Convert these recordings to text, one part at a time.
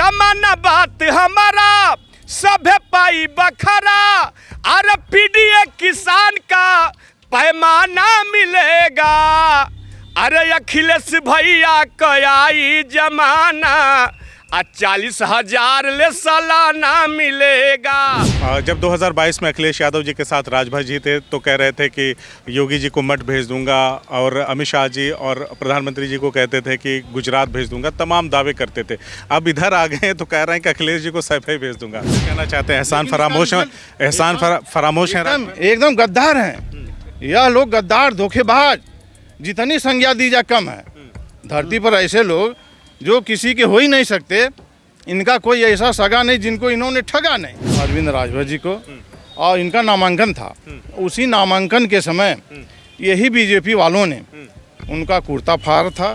जमाना बात हमारा सभे पाई बखरा, अरे पीडीए किसान का पैमाना मिलेगा, अरे अखिलेश भैया कयाई जमाना 40,000 ले सालाना मिलेगा। जब 2022 में अखिलेश यादव जी के साथ राजभर जी थे तो कह रहे थे कि योगी जी को मठ भेज दूंगा, और अमित शाह जी और प्रधानमंत्री जी को कहते थे कि गुजरात भेज दूंगा, तमाम दावे करते थे। अब इधर आ गए तो कह रहे हैं कि अखिलेश जी को सैफई भेज दूंगा। कहना चाहते हैं एहसान फरामोश हैं, एकदम गद्दार हैं यह लोग, गद्दार धोखेबाज, जितनी संज्ञा दी जाए कम है। धरती पर ऐसे लोग जो किसी के हो ही नहीं सकते, इनका कोई ऐसा सगा नहीं जिनको इन्होंने ठगा नहीं। अरविंद राजभर जी को और इनका नामांकन था, उसी नामांकन के समय यही वालों ने उनका कुर्ता फाड़ था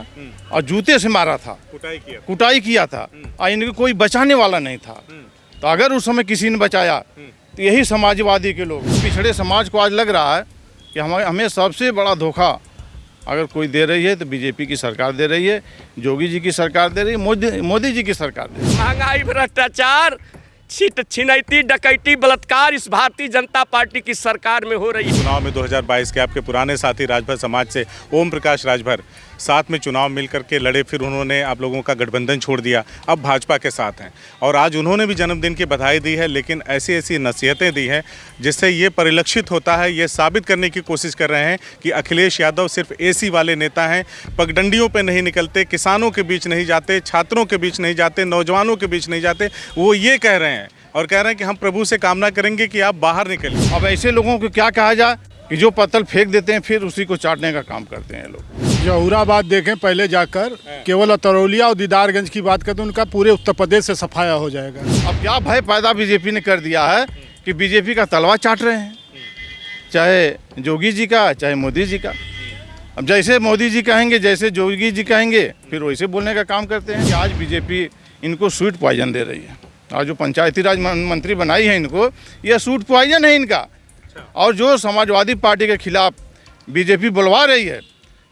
और जूते से मारा था, कुटाई किया था, और इनको कोई बचाने वाला नहीं था। तो अगर उस समय किसी ने बचाया तो यही समाजवादी के लोग। पिछड़े समाज को आज लग रहा है कि हमें सबसे बड़ा धोखा अगर कोई दे रही है तो बीजेपी की सरकार दे रही है, योगी जी की सरकार दे रही है, मोदी जी की सरकार दे रही है। महंगाई, भ्रष्टाचार, छिनैती, डकैती, बलात्कार इस भारतीय जनता पार्टी की सरकार में हो रही है। चुनाव में 2022 के आपके पुराने साथी राजभर समाज से ओम प्रकाश राजभर साथ में चुनाव मिल करके लड़े, फिर उन्होंने आप लोगों का गठबंधन छोड़ दिया, अब भाजपा के साथ हैं, और आज उन्होंने भी जन्मदिन की बधाई दी है, लेकिन ऐसी ऐसी नसीहतें दी हैं जिससे ये परिलक्षित होता है, ये साबित करने की कोशिश कर रहे हैं कि अखिलेश यादव सिर्फ एसी वाले नेता हैं, पगडंडियों पे नहीं निकलते, किसानों के बीच नहीं जाते, छात्रों के बीच नहीं जाते, नौजवानों के बीच नहीं जाते। वो ये कह रहे हैं और कह रहे हैं कि हम प्रभु से कामना करेंगे कि आप बाहर निकलिए। अब ऐसे लोगों को क्या कहा जाए कि जो पत्तल फेंक देते हैं फिर उसी को चाटने का काम करते हैं लोग। जहुराबाद देखें पहले जाकर, केवल अतरौलिया और दीदारगंज की बात करते हैं, उनका पूरे उत्तर प्रदेश से सफाया हो जाएगा। अब क्या भय पैदा बीजेपी ने कर दिया है कि बीजेपी का तलवा चाट रहे हैं, चाहे योगी जी का चाहे मोदी जी का। अब जैसे मोदी जी कहेंगे, जैसे योगी जी कहेंगे, फिर वैसे बोलने का काम करते हैं। आज बीजेपी इनको स्वीट पॉइजन दे रही है। आज जो पंचायती राज मंत्री बनाई है इनको, यह स्वीट पॉइजन है इनका। और जो समाजवादी पार्टी के खिलाफ बीजेपी बुलवा रही है,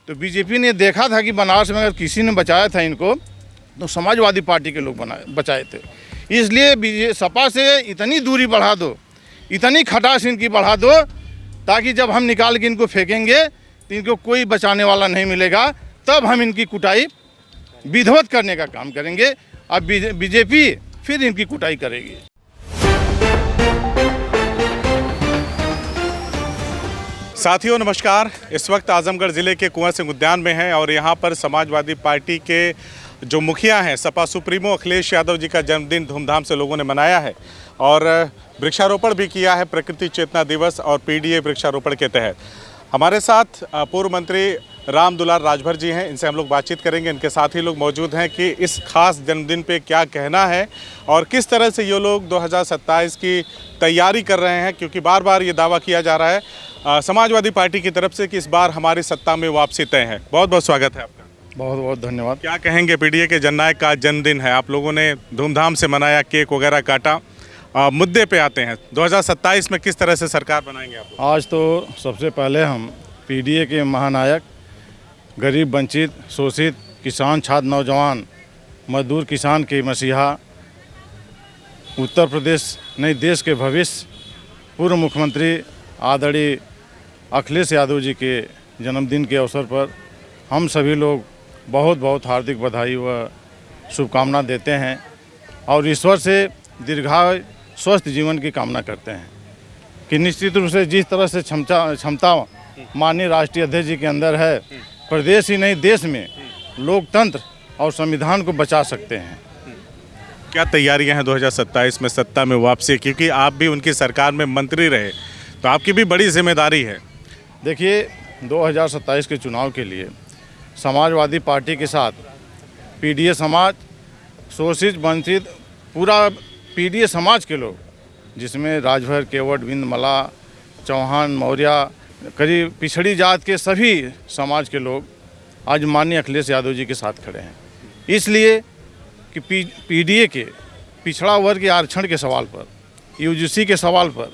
तो बीजेपी ने देखा था कि बनारस में अगर किसी ने बचाया था इनको तो समाजवादी पार्टी के लोग बचाए थे। इसलिए सपा से इतनी दूरी बढ़ा दो, इतनी खटास इनकी बढ़ा दो, ताकि जब हम निकाल के इनको फेंकेंगे तो इनको कोई बचाने वाला नहीं मिलेगा। तब हम इनकी कुटाई विधिवत करने का काम करेंगे। अब बीजेपी फिर इनकी कुटाई करेगी। साथियों नमस्कार, इस वक्त आजमगढ़ ज़िले के कुंवर सिंह उद्यान में हैं और यहाँ पर समाजवादी पार्टी के जो मुखिया हैं, सपा सुप्रीमो अखिलेश यादव जी का जन्मदिन धूमधाम से लोगों ने मनाया है और वृक्षारोपण भी किया है, प्रकृति चेतना दिवस और पीडीए वृक्षारोपण के तहत। हमारे साथ पूर्व मंत्री राम दुलार राजभर जी हैं, इनसे हम लोग बातचीत करेंगे। इनके साथ ही लोग मौजूद हैं कि इस खास जन्मदिन पे क्या कहना है और किस तरह से ये लोग 2027 की तैयारी कर रहे हैं, क्योंकि बार बार ये दावा किया जा रहा है समाजवादी पार्टी की तरफ से कि इस बार हमारी सत्ता में वापसी तय है। बहुत बहुत स्वागत है आपका। बहुत बहुत धन्यवाद। क्या कहेंगे, पीडीए के जननायक का जन्मदिन है, आप लोगों ने धूमधाम से मनाया, केक वगैरह काटा। मुद्दे पे आते हैं, 2027 में किस तरह से सरकार बनाएंगे आप लोग? आज तो सबसे पहले हम पीडीए के महानायक, गरीब, वंचित, शोषित, किसान, छात्र, नौजवान, मजदूर, किसान के मसीहा, उत्तर प्रदेश नहीं देश के भविष्य, पूर्व मुख्यमंत्री आदरणीय अखिलेश यादव जी के जन्मदिन के अवसर पर हम सभी लोग बहुत बहुत हार्दिक बधाई व शुभकामना देते हैं और ईश्वर से दीर्घायु स्वस्थ जीवन की कामना करते हैं कि निश्चित रूप से जिस तरह से क्षमता माननीय राष्ट्रीय अध्यक्ष जी के अंदर है, प्रदेश ही नहीं देश में लोकतंत्र और संविधान को बचा सकते हैं। क्या तैयारियां हैं 2027 में सत्ता में वापसी, क्योंकि आप भी उनकी सरकार में मंत्री रहे तो आपकी भी बड़ी जिम्मेदारी है। देखिए, 2027 के चुनाव के लिए समाजवादी पार्टी के साथ पीडीए समाज, शोषित, वंचित, पूरा पीडीए समाज के लोग, जिसमें राजभर, केवट, बिंद, मला, चौहान, मौर्य, करीब पिछड़ी जात के सभी समाज के लोग आज माननीय अखिलेश यादव जी के साथ खड़े हैं। इसलिए कि पीडीए के पिछड़ा वर्ग के आरक्षण के सवाल पर, यूजीसी के सवाल पर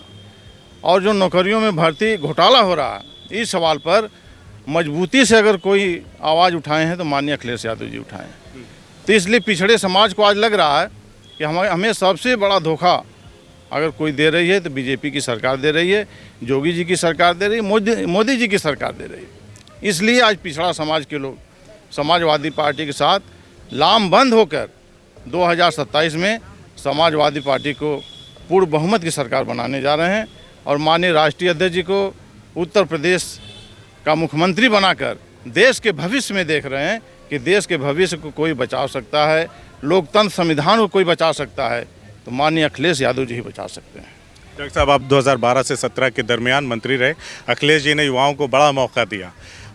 और जो नौकरियों में भर्ती घोटाला हो रहा है, इस सवाल पर मजबूती से अगर कोई आवाज़ उठाए हैं तो माननीय अखिलेश यादव जी उठाएं। तो इसलिए पिछड़े समाज को आज लग रहा है कि हमें सबसे बड़ा धोखा अगर कोई दे रही है तो बीजेपी की सरकार दे रही है, योगी जी की सरकार दे रही है, मोदी जी की सरकार दे रही है। इसलिए आज पिछड़ा समाज के लोग समाजवादी पार्टी के साथ लामबंद होकर 2027 में समाजवादी पार्टी को पूर्ण बहुमत की सरकार बनाने जा रहे हैं और माननीय राष्ट्रीय अध्यक्ष जी को उत्तर प्रदेश का मुख्यमंत्री बनाकर देश के भविष्य में देख रहे हैं कि देश के भविष्य को कोई बचा सकता है, लोकतंत्र संविधान को कोई बचा सकता है तो माननीय अखिलेश यादव जी ही बचा सकते हैं। डॉक्टर साहब, आप 2012 से 17 के दरमियान मंत्री रहे। अखिलेश जी ने युवाओं को बड़ा मौका दिया,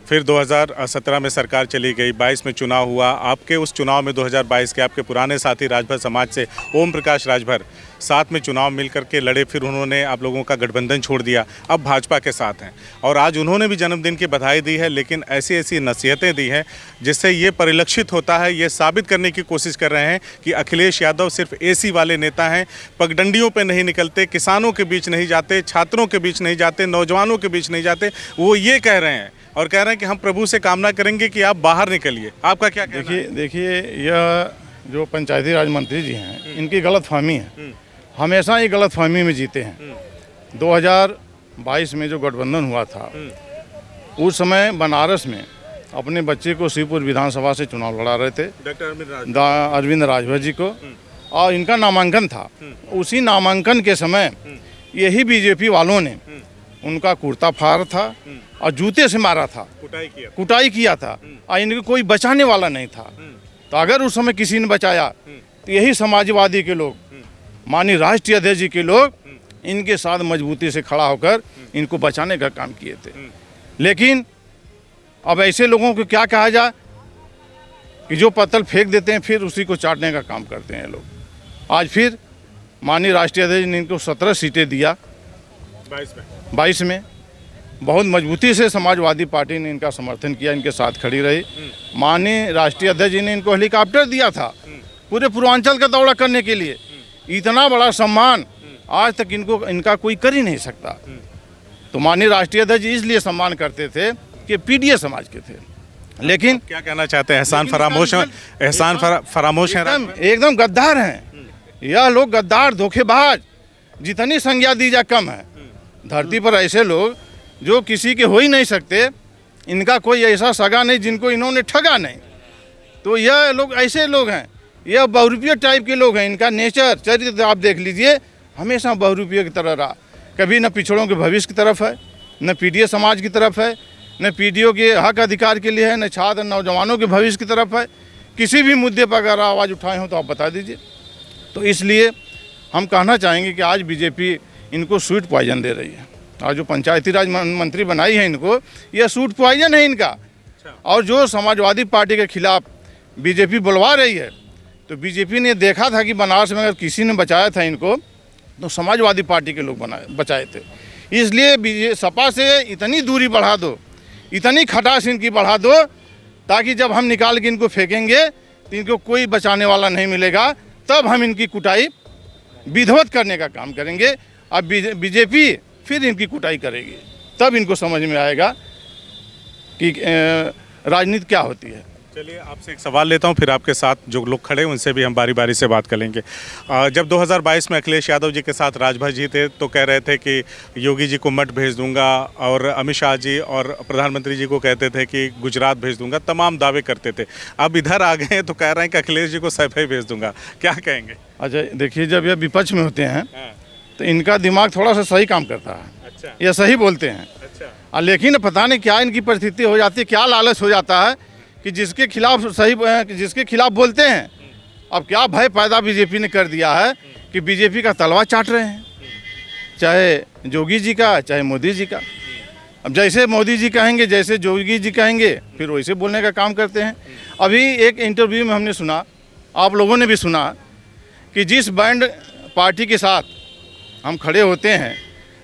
फिर 2017 में सरकार चली गई, 22 में चुनाव हुआ। आपके उस चुनाव में 2022 के आपके पुराने साथी राजभर समाज से ओम प्रकाश राजभर साथ में चुनाव मिल करके लड़े, फिर उन्होंने आप लोगों का गठबंधन छोड़ दिया, अब भाजपा के साथ हैं और आज उन्होंने भी जन्मदिन की बधाई दी है, लेकिन ऐसी ऐसी नसीहतें दी हैं जिससे ये परिलक्षित होता है, ये साबित करने की कोशिश कर रहे हैं कि अखिलेश यादव सिर्फ एसी वाले नेता हैं, पगडंडियों पे नहीं निकलते, किसानों के बीच नहीं जाते, छात्रों के बीच नहीं जाते, नौजवानों के बीच नहीं जाते। वो ये कह रहे हैं और कह रहे हैं कि हम प्रभु से कामना करेंगे कि आप बाहर निकलिए। आपका क्या कहना है? देखिए यह जो पंचायती राज मंत्री जी हैं इनकी गलतफहमी है, हमेशा ये गलतफहमी में जीते हैं। 2022 में जो गठबंधन हुआ था उस समय बनारस में अपने बच्चे को शिवपुर विधानसभा से चुनाव लड़ा रहे थे डॉक्टर अरविंद राजभर जी को, और इनका नामांकन था। उसी नामांकन के समय यही बीजेपी वालों ने उनका कुर्ता फाड़ था और जूते से मारा था, कुटाई किया था और इनको कोई बचाने वाला नहीं था। तो अगर उस समय किसी ने बचाया तो यही समाजवादी के लोग, माननीय राष्ट्रीय अध्यक्ष जी के लोग इनके साथ मजबूती से खड़ा होकर इनको बचाने का काम किए थे। लेकिन अब ऐसे लोगों को क्या कहा जाए कि जो पत्तल फेंक देते हैं फिर उसी को चाटने का काम करते हैं लोग। आज फिर माननीय राष्ट्रीय अध्यक्ष ने इनको 17 सीटें दिया 22 में। बहुत मजबूती से समाजवादी पार्टी ने इनका समर्थन किया, इनके साथ खड़ी रही। माननीय राष्ट्रीय अध्यक्ष जी ने इनको हेलीकॉप्टर दिया था पूरे पूर्वांचल का दौरा करने के लिए। इतना बड़ा सम्मान आज तक इनका कोई कर ही नहीं सकता। तो माननीय राष्ट्रीय अध्यक्ष जी इसलिए सम्मान करते थे कि पीडीए समाज के थे। लेकिन क्या कहना चाहते हैं? एहसान फरामोश हैं, एकदम गद्दार हैं यह लोग, गद्दार धोखेबाज, जितनी संज्ञा दी जाए कम है। धरती पर ऐसे लोग जो किसी के हो ही नहीं सकते, इनका कोई ऐसा सगा नहीं जिनको इन्होंने ठगा नहीं। तो यह लोग ऐसे लोग हैं, यह बहुरूपिया टाइप के लोग हैं। इनका नेचर चरित्र आप देख लीजिए, हमेशा बहुरूपिया की तरह रहा। कभी न पिछड़ों के भविष्य की तरफ है, न पीडीए समाज की तरफ है, न पीडीओ के हक अधिकार के लिए है, न छात्र नौजवानों के भविष्य की तरफ है। किसी भी मुद्दे पर अगर आवाज़ उठाए हो तो आप बता दीजिए। तो इसलिए हम कहना चाहेंगे कि आज बीजेपी इनको स्वीट पॉइजन दे रही है। और जो पंचायती राज मंत्री बनाई है इनको, यह स्वीट पॉइजन है इनका। और जो समाजवादी पार्टी के खिलाफ बीजेपी बुलवा रही है, तो बीजेपी ने देखा था कि बनारस में अगर किसी ने बचाया था इनको तो समाजवादी पार्टी के लोग बचाए थे। इसलिए सपा से इतनी दूरी बढ़ा दो, इतनी खटास इनकी बढ़ा दो, ताकि जब हम निकाल के इनको फेंकेंगे तो इनको कोई बचाने वाला नहीं मिलेगा। तब हम इनकी कुटाई विधिवत करने का काम करेंगे। अब बीजेपी फिर इनकी कुटाई करेगी, तब इनको समझ में आएगा कि राजनीति क्या होती है। चलिए आपसे एक सवाल लेता हूं, फिर आपके साथ जो लोग खड़े हैं उनसे भी हम बारी बारी से बात कर लेंगे। जब 2022 में अखिलेश यादव जी के साथ राजभर जी थे तो कह रहे थे कि योगी जी को मठ भेज दूंगा, और अमित शाह जी और प्रधानमंत्री जी को कहते थे कि गुजरात भेज दूंगा, तमाम दावे करते थे। अब इधर आ गए तो कह रहे हैं कि अखिलेश जी को सैफई भेज दूंगा, क्या कहेंगे? अच्छा देखिए, जब ये विपक्ष में होते हैं तो इनका दिमाग थोड़ा सा सही काम करता है। अच्छा। ये सही बोलते हैं। अच्छा। लेकिन पता नहीं क्या इनकी परिस्थिति हो जाती है, क्या लालच हो जाता है कि जिसके खिलाफ बोलते हैं। अब क्या भय पैदा बीजेपी ने कर दिया है कि बीजेपी का तलवा चाट रहे हैं, चाहे योगी जी का चाहे मोदी जी का। अब जैसे मोदी जी कहेंगे, जैसे योगी जी कहेंगे, फिर वैसे बोलने का काम करते हैं। अभी एक इंटरव्यू में हमने सुना, आप लोगों ने भी सुना, कि जिस बैंड पार्टी के साथ हम खड़े होते हैं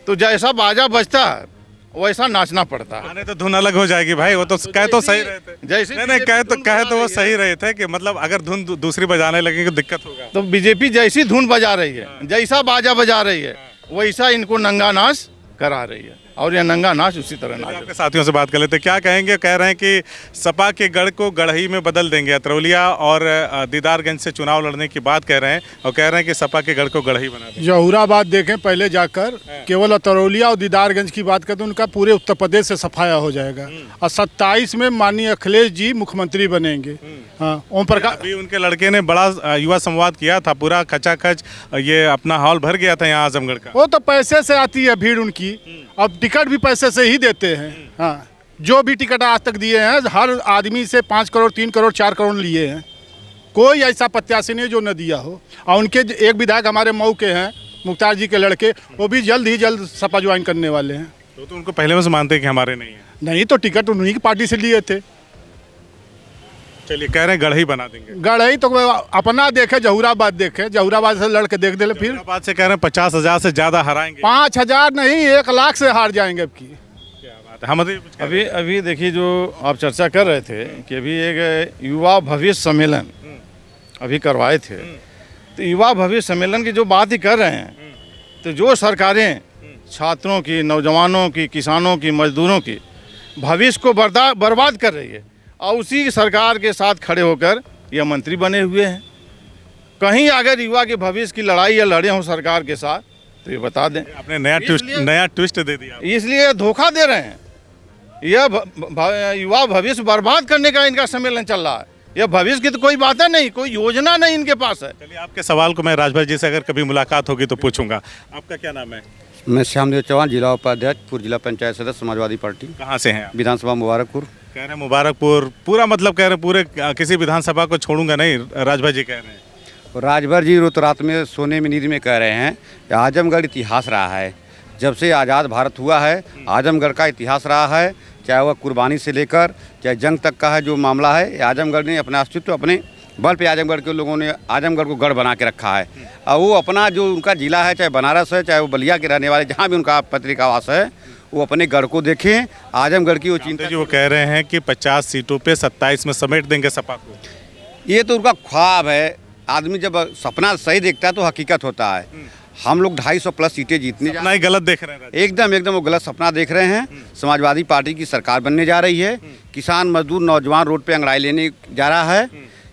तो जैसा बाजा बजता है वैसा नाचना पड़ता है। तो धुन अलग हो जाएगी भाई, वो तो कह तो सही रहे थे। जैसे नहीं कह तो वो सही रहे थे कि मतलब अगर धुन दूसरी बजाने लगेंगे तो दिक्कत होगा। तो बीजेपी जैसी धुन बजा रही है, जैसा बाजा बजा रही है, वैसा इनको नंगा नाच करा रही है। और यह नंगा नाच उसी तरह नाच। आपके साथियों से बात कर लेते, क्या कहेंगे? कह रहे हैं कि सपा के गढ़ को गढ़ई में बदल देंगे। अतरौलिया और दीदारगंज से चुनाव लड़ने की बात कह रहे हैं और कह रहे हैं कि सपा के गढ़ को गढ़ई बना देंगे। जहूराबाद देखें पहले जाकर, केवल अतरौलिया और दीदारगंज की बात करें तो उनका पूरे उत्तर प्रदेश से सफाया हो जाएगा। और 27 में माननीय अखिलेश जी मुख्यमंत्री बनेंगे। हाँ, ओम प्रकाश अभी उनके लड़के ने बड़ा युवा संवाद किया था, पूरा खचाखच ये अपना हॉल भर गया था यहाँ आजमगढ़ का। वो तो पैसे से आती है भीड़ उनकी, अब टिकट भी पैसे से ही देते हैं। हाँ, जो भी टिकट आज तक दिए हैं हर आदमी से 5 करोड़ 3 करोड़ 4 करोड़ लिए हैं। कोई ऐसा प्रत्याशी नहीं जो न दिया हो। और उनके एक विधायक हमारे मऊ के हैं, मुख्तार जी के लड़के, वो भी जल्द ही जल्द सपा ज्वाइन करने वाले हैं। तो उनको पहले में से मानते हैं कि हमारे नहीं है। नहीं तो टिकट उन्हीं की पार्टी से लिए थे। चलिए, कह रहे हैं गढ़ई बना देंगे। गढ़ई तो अपना देखे, जहूराबाद देखे, जहूराबाद से लड़के देख दे फिर। बात से कह रहे हैं 50,000 से ज्यादा हराएंगे। 5,000 नहीं 1 लाख से हार जाएंगे अब की। क्या बात है। हम अभी देखिए, जो आप चर्चा कर रहे थे कि अभी एक युवा भविष्य सम्मेलन अभी करवाए थे, तो युवा भविष्य सम्मेलन की जो बात ही कर रहे हैं, तो जो सरकारें छात्रों की, नौजवानों की, किसानों की, मजदूरों की भविष्य को बर्बाद कर रही है, और उसी सरकार के साथ खड़े होकर यह मंत्री बने हुए हैं। कहीं अगर युवा के भविष्य की लड़ाई या लड़े हों सरकार के साथ तो ये बता दें। आपने नया ट्विस्ट दे दिया। इसलिए धोखा दे रहे हैं। यह युवा भविष्य बर्बाद करने का इनका सम्मेलन चल रहा है। यह भविष्य की तो कोई बात है नहीं, कोई योजना नहीं इनके पास है। चलिए, आपके सवाल को मैं राजभर जी से अगर कभी मुलाकात होगी तो पूछूंगा। आपका क्या नाम है? मैं श्यामदेव चौहान, जिला उपाध्यक्ष, पूर्व जिला पंचायत सदस्य, समाजवादी पार्टी। कहाँ से हैं आप? विधानसभा मुबारकपुर। कह रहे हैं मुबारकपुर पूरा, मतलब कह रहे हैं पूरे किसी विधानसभा को छोड़ूंगा नहीं, राजभर जी कह रहे हैं। राजभर जी रोज रात में सोने में नींद में कह रहे हैं कि आजमगढ़ इतिहास रहा है। जब से आज़ाद भारत हुआ है आजमगढ़ का इतिहास रहा है, चाहे वह कुर्बानी से लेकर चाहे जंग तक का है जो मामला है। आजमगढ़ ने अपना अस्तित्व अपने बल पे आजमगढ़ के लोगों ने आजमगढ़ को गढ़ बना के रखा है। और वो अपना जो उनका जिला है, चाहे बनारस है, चाहे वो बलिया के रहने वाले, जहाँ भी उनका पत्रिकावास है, वो अपने गढ़ को देखें। आजमगढ़ की वो चिंता जी, वो कह रहे हैं कि 50 सीटों पे 27 में समेट देंगे सपा को। ये तो उनका ख्वाब है। आदमी जब सपना सही देखता है तो हकीकत होता है। हम लोग 250+ सीटें जीतने अपना ही गलत देख रहे हैं। एकदम वो गलत सपना देख रहे हैं। समाजवादी पार्टी की सरकार बनने जा रही है। किसान मजदूर नौजवान रोड पे अंगड़ाई लेने जा रहा है,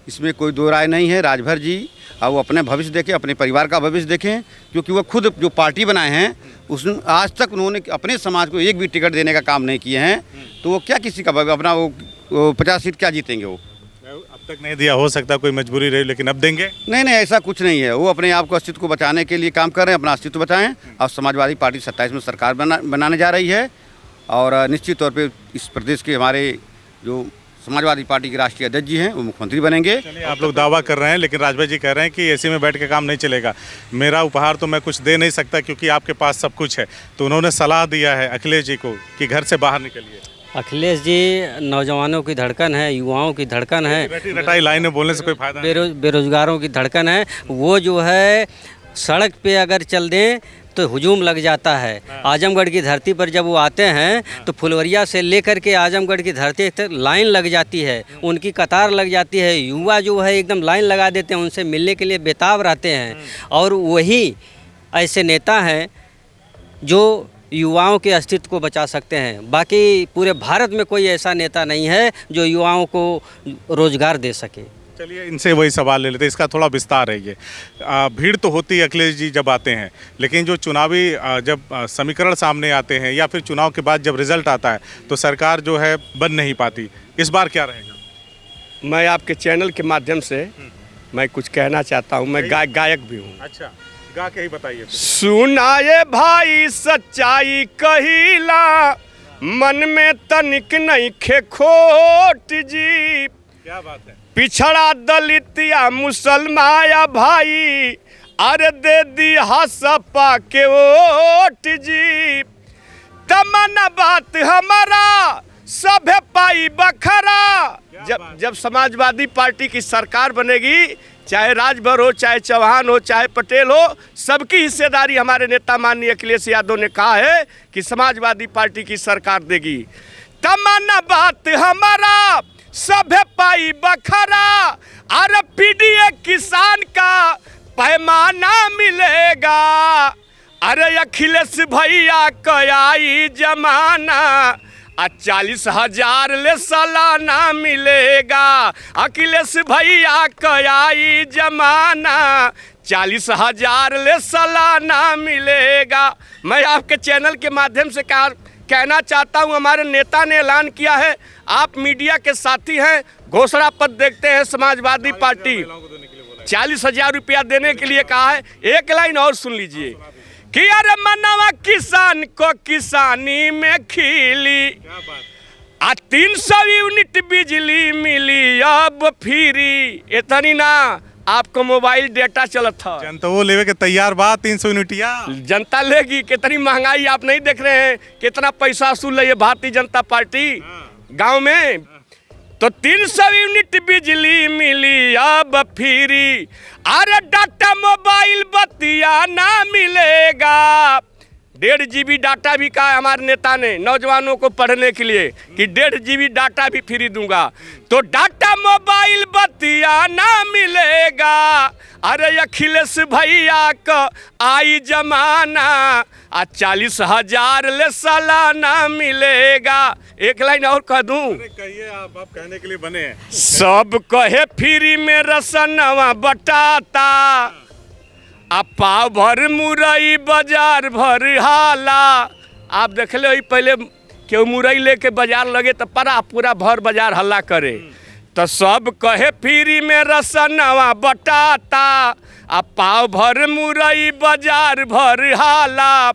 इसमें कोई दो राय नहीं है। राजभर जी अब वो अपने भविष्य देखें, अपने परिवार का भविष्य देखें, क्योंकि वो खुद जो पार्टी बनाए हैं उसमें आज तक उन्होंने अपने समाज को एक भी टिकट देने का काम नहीं किए हैं। तो वो क्या किसी का अपना वो 50 सीट क्या जीतेंगे? वो अब तक नहीं दिया, हो सकता कोई मजबूरी रही, लेकिन अब देंगे। नहीं, ऐसा कुछ नहीं है। वो अपने आप को अस्तित्व को बचाने के लिए काम कर रहे हैं, अपना अस्तित्व बचाएं। और समाजवादी पार्टी 27 में सरकार बनाने जा रही है। और निश्चित तौर पे इस प्रदेश के हमारे जो समाजवादी पार्टी के राष्ट्रीय अध्यक्ष जी हैं वो मुख्यमंत्री बनेंगे। चलिए, आप लोग दावा कर रहे हैं, लेकिन राजभर जी कह रहे हैं कि एसी में बैठ के काम नहीं चलेगा। मेरा उपहार तो मैं कुछ दे नहीं सकता क्योंकि आपके पास सब कुछ है। तो उन्होंने सलाह दिया है अखिलेश जी को कि घर से बाहर निकलिए। अखिलेश जी नौजवानों की धड़कन है, युवाओं की धड़कन है, रटाई लाइन में बोलने से कोई फायदा नहीं। बेरोजगारों की धड़कन है। वो जो है सड़क पे अगर चल दें तो हुजूम लग जाता है। आजमगढ़ की धरती पर जब वो आते हैं तो फुलवरिया से लेकर के आजमगढ़ की धरती तक लाइन लग जाती है, उनकी कतार लग जाती है। युवा जो है एकदम लाइन लगा देते हैं, उनसे मिलने के लिए बेताब रहते हैं। और वही ऐसे नेता हैं जो युवाओं के अस्तित्व को बचा सकते हैं। बाकी पूरे भारत में कोई ऐसा नेता नहीं है जो युवाओं को रोजगार दे सके। चलिए, इनसे वही सवाल ले लेते हैं, इसका थोड़ा विस्तार है। ये भीड़ तो होती है अखिलेश जी जब आते हैं, लेकिन जो चुनावी जब समीकरण सामने आते हैं या फिर चुनाव के बाद जब रिजल्ट आता है तो सरकार जो है बन नहीं पाती। इस बार क्या रहेगा? मैं आपके चैनल के माध्यम से मैं कुछ कहना चाहता हूँ। मैं गायक भी हूँ। अच्छा, गा के ही बताइए। सुनाए भाई सच्चाई कहिला, मन में तनिक नहीं खे खोट जी। क्या बात है। पिछड़ा दलित या मुसलमाया भाई, अरे दे दी सपा के वोट जी। तमन्ना बात हमारा सभे पाई बखरा। जब समाजवादी पार्टी की सरकार बनेगी, चाहे राजभर हो, चाहे चौहान हो, चाहे पटेल हो, सबकी हिस्सेदारी हमारे नेता माननीय अखिलेश यादव ने कहा है कि समाजवादी पार्टी की सरकार देगी। तमन्ना बात हमारा सभे पाई बखरा, अरे पीडीए किसान का पैमाना मिलेगा, अरे अखिलेश भैया कयाई जमाना 40,000 ले सालाना मिलेगा। अखिलेश भैया कयाई जमाना 40,000 ले सालाना मिलेगा। मैं आपके चैनल के माध्यम से कहना चाहता हूं, हमारे नेता ने ऐलान किया है, आप मीडिया के साथी हैं, घोषणा पत्र देखते हैं। समाजवादी पार्टी 40,000 रुपया देने के लिए कहा है। एक लाइन और सुन लीजिए कि अरे मनवा किसान को किसानी में खिली 300 यूनिट बिजली मिली अब फ्री। इतनी ना, आपको मोबाइल डेटा चलत था, जनता वो लेवे के तैयार बात 300 यूनिटिया जनता लेगी। कितनी महंगाई आप नहीं देख रहे हैं, कितना पैसा वसूल रही है भारतीय जनता पार्टी गांव में। तो 300 यूनिट बिजली मिली अब फ्री। अरे डाटा मोबाइल बतिया ना मिलेगा। 1.5 GB डाटा भी कहा हमारे नेता ने नौजवानों को पढ़ने के लिए कि 1.5 GB डाटा भी फ्री दूंगा। तो डाटा मोबाइल बतिया ना मिलेगा। अरे अखिलेश भैया का आई जमाना 40,000 ले सालाना मिलेगा। एक लाइन और कह दूं, कहिए आप कहने के लिए बने हैं। सब कहे फ्री में रसनवा बटाता, पाव भर मुरई बाजार भर हाला। आप देख लो पहले केहू मुरई लेके बाजार लगे तो पूरा भर बाजार हल्ला करे। तो सब कहे फ्री में रसनवा बटाता, पाव भर मुरई बाजार भर हाला।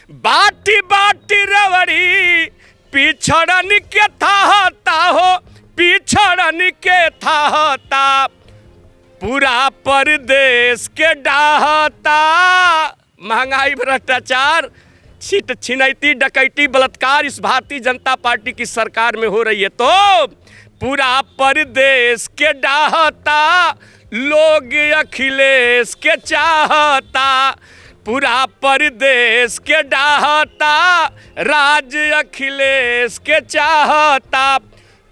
बाटी बाटी रवड़ी पिछड़न के थाहता हो, पिछड़न के थाहता, पूरा परदेश के डाहता। महंगाई, भ्रष्टाचार, छिनैती, डकैती, बलात्कार इस भारतीय जनता पार्टी की सरकार में हो रही है। तो पूरा परदेश के डाहता, लोग अखिलेश के चाहता। पूरा परदेश के डाहता, राज अखिलेश के चाहता।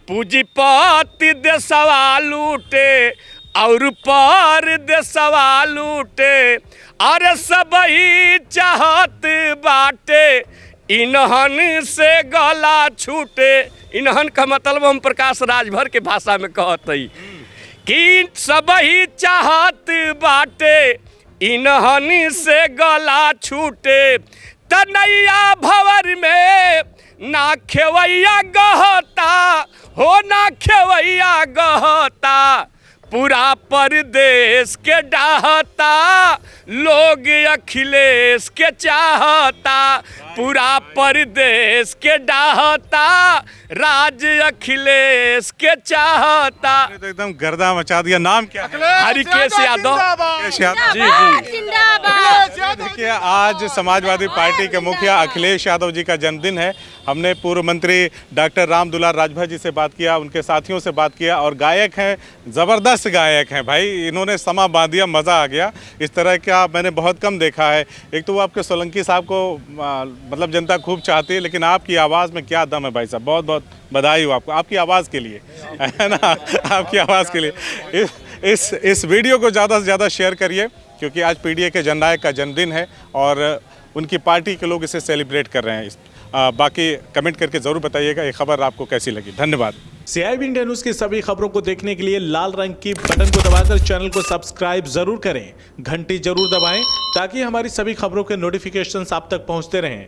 पूंजीपति देशवा लूटे और पर देशवा लूटे। अरे सबही चाहत बाटे इन्हन से गला छूटे। इन्हन का मतलब हम प्रकाश राजभर के भाषा में कहते कि सबही चाहत बाटे इन्हन से गला छूटे। तनैया भवर में ना खेवैया गहता हो, ना खेवैया गहता। पूरा परदेश के डाहता, लोग अखिलेश के चाहता। पूरा परदेश के डाहता, राज अखिलेश के चाहता। तो एकदम गर्दा मचा दिया। नाम क्या है? हरिकेश यादव। जी। देखिए, आज समाजवादी पार्टी के मुखिया अखिलेश यादव जी का जन्मदिन है। हमने पूर्व मंत्री डॉक्टर राम दुलार राजभर जी से बात किया, उनके साथियों से बात किया, और गायक हैं, ज़बरदस्त गायक हैं भाई। इन्होंने समा बांध दिया, मज़ा आ गया। इस तरह का मैंने बहुत कम देखा है। एक तो वो आपके सोलंकी साहब को मतलब जनता खूब चाहती है, लेकिन आपकी आवाज़ में क्या दम है भाई साहब। बहुत बहुत बधाई हो आपको, आपकी आवाज़ के लिए, है ना, आपकी आवाज़ के लिए। इस वीडियो को ज़्यादा से ज़्यादा शेयर करिए, क्योंकि आज पीडीए के जननायक का जन्मदिन है और उनकी पार्टी के लोग इसे सेलिब्रेट कर रहे हैं। बाकी कमेंट करके ज़रूर बताइएगा ये खबर आपको कैसी लगी। धन्यवाद। CIB इंडिया न्यूज़ की सभी खबरों को देखने के लिए लाल रंग की बटन को दबाकर चैनल को सब्सक्राइब जरूर करें, घंटी जरूर दबाएं ताकि हमारी सभी खबरों के नोटिफिकेशंस आप तक पहुंचते रहें।